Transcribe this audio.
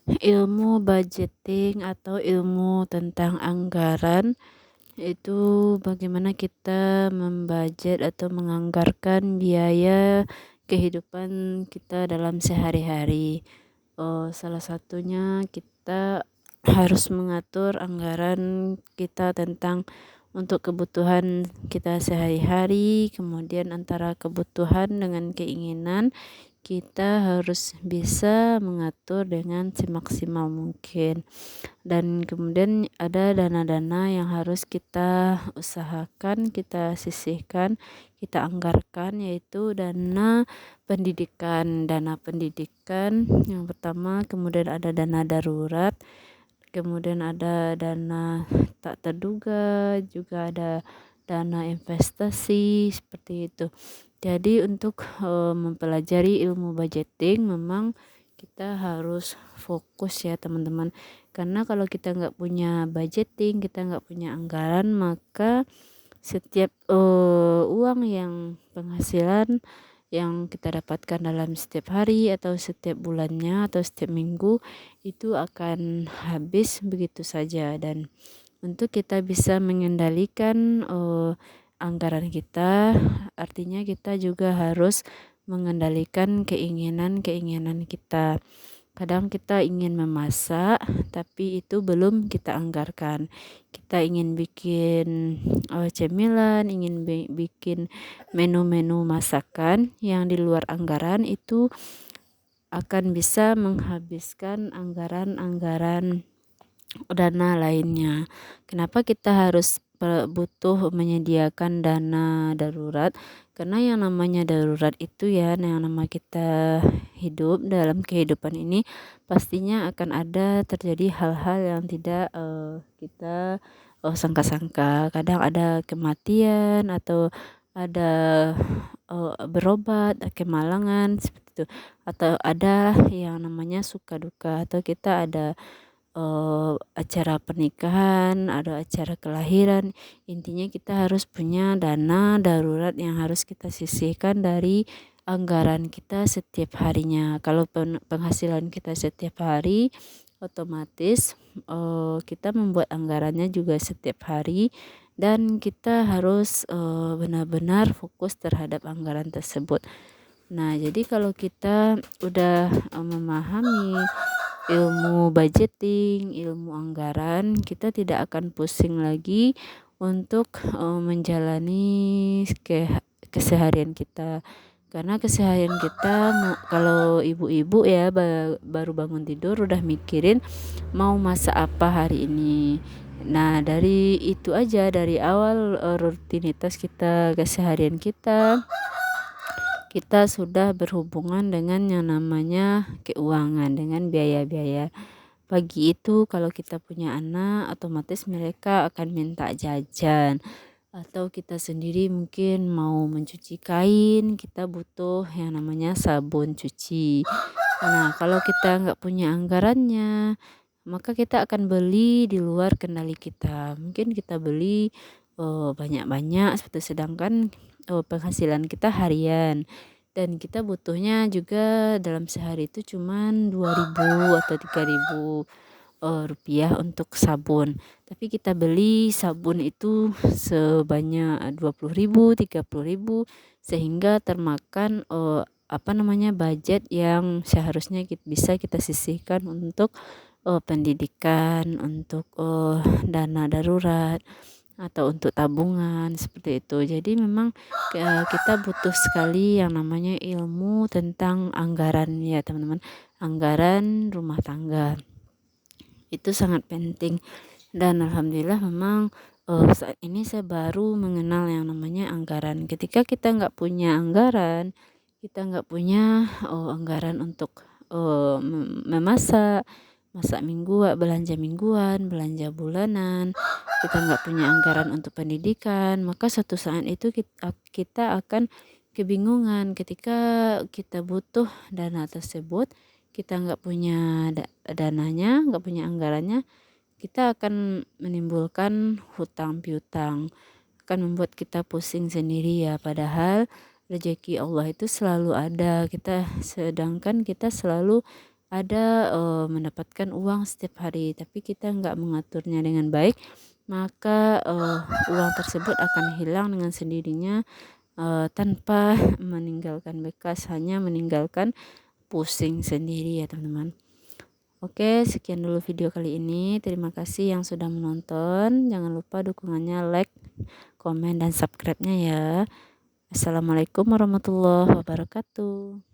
Ilmu budgeting atau ilmu tentang anggaran itu bagaimana kita membudget atau menganggarkan biaya kehidupan kita dalam sehari-hari. Salah satunya kita harus mengatur anggaran kita tentang untuk kebutuhan kita sehari-hari, kemudian antara kebutuhan dengan keinginan kita harus bisa mengatur dengan semaksimal mungkin. Dan kemudian ada dana-dana yang harus kita usahakan, kita sisihkan, kita anggarkan, yaitu dana pendidikan. Dana pendidikan yang pertama, kemudian ada dana darurat, kemudian ada dana tak terduga, juga ada dana investasi seperti itu. Jadi untuk mempelajari ilmu budgeting memang kita harus fokus ya teman-teman. Karena kalau kita nggak punya budgeting, kita nggak punya anggaran, maka setiap uang yang penghasilan yang kita dapatkan dalam setiap hari atau setiap bulannya atau setiap minggu itu akan habis begitu saja. Dan untuk kita bisa mengendalikan anggaran kita, artinya kita juga harus mengendalikan keinginan-keinginan kita. Kadang kita ingin memasak, tapi itu belum kita anggarkan. Kita ingin bikin cemilan, ingin bikin menu-menu masakan yang di luar anggaran, itu akan bisa menghabiskan anggaran-anggaran dana lainnya. Kenapa kita harus butuh menyediakan dana darurat? Karena yang namanya darurat itu ya, yang nama kita hidup dalam kehidupan ini pastinya akan ada terjadi hal-hal yang tidak kita sangka-sangka. Kadang ada kematian atau ada berobat, kemalangan seperti itu, atau ada yang namanya suka duka, atau kita ada acara pernikahan, ada acara kelahiran. Intinya kita harus punya dana darurat yang harus kita sisihkan dari anggaran kita setiap harinya. Kalau penghasilan kita setiap hari, otomatis kita membuat anggarannya juga setiap hari, dan kita harus benar-benar fokus terhadap anggaran tersebut. Nah, jadi kalau kita udah memahami ilmu budgeting, ilmu anggaran, kita tidak akan pusing lagi untuk menjalani keseharian kita. Karena keseharian kita, kalau ibu-ibu ya baru bangun tidur udah mikirin mau masak apa hari ini. Nah, dari itu aja, dari awal rutinitas kita, keseharian kita sudah berhubungan dengan yang namanya keuangan, dengan biaya-biaya. Pagi itu kalau kita punya anak, otomatis mereka akan minta jajan. Atau kita sendiri mungkin mau mencuci kain, kita butuh yang namanya sabun cuci. Nah, kalau kita nggak punya anggarannya, maka kita akan beli di luar kendali kita. Mungkin kita beli banyak-banyak, sedangkan penghasilan kita harian, dan kita butuhnya juga dalam sehari itu cuman 2.000 atau 3.000 rupiah untuk sabun. Tapi kita beli sabun itu sebanyak 20.000, 30.000, sehingga termakan budget yang seharusnya bisa kita sisihkan untuk pendidikan, untuk dana darurat, atau untuk tabungan seperti itu. Jadi memang kita butuh sekali yang namanya ilmu tentang anggaran ya teman-teman. Anggaran rumah tangga itu sangat penting, dan alhamdulillah memang saat ini saya baru mengenal yang namanya anggaran. Ketika kita nggak punya anggaran, kita nggak punya anggaran untuk memasak, masak mingguan, belanja mingguan, belanja bulanan, kita nggak punya anggaran untuk pendidikan, maka suatu saat itu kita akan kebingungan ketika kita butuh dana tersebut, kita nggak punya dananya, nggak punya anggarannya, kita akan menimbulkan hutang piutang, akan membuat kita pusing sendiri ya. Padahal rezeki Allah itu selalu ada, sedangkan kita selalu ada mendapatkan uang setiap hari, tapi kita nggak mengaturnya dengan baik, maka uang tersebut akan hilang dengan sendirinya tanpa meninggalkan bekas, hanya meninggalkan pusing sendiri ya teman-teman. Oke, sekian dulu video kali ini. Terima kasih yang sudah menonton. Jangan lupa dukungannya, like, komen, dan subscribe-nya ya. Assalamualaikum warahmatullahi wabarakatuh.